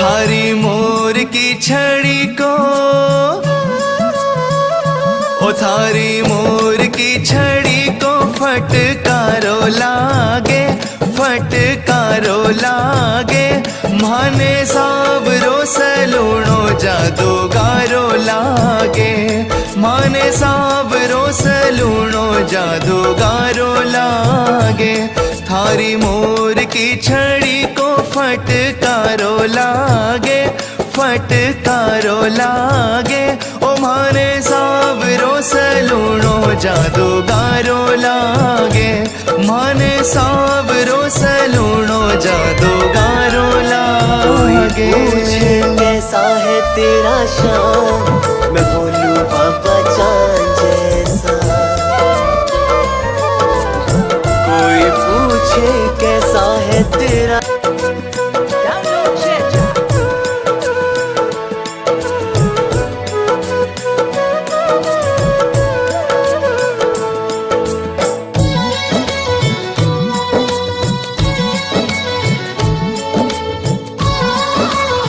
थारी मोर की छड़ी को, ओ थारी मोर की छड़ी को फटकारो लागे, फटकारो लागे। माने सावरो सलूणो जादूगारो लागे, माने सावरो सलूणो जादूगारो लागे। थारी मोर की छड़ी को फटकारो लागे, फटकारो लागे। ओ माने सावरो सलूणो जादूगारो लागे, माने सावरो सलूणो जादूगारो लागे। पूछे कैसा है तेरा शान, मैं बोलूं बाबा जान जैसा। कोई पूछे कैसा है तेरा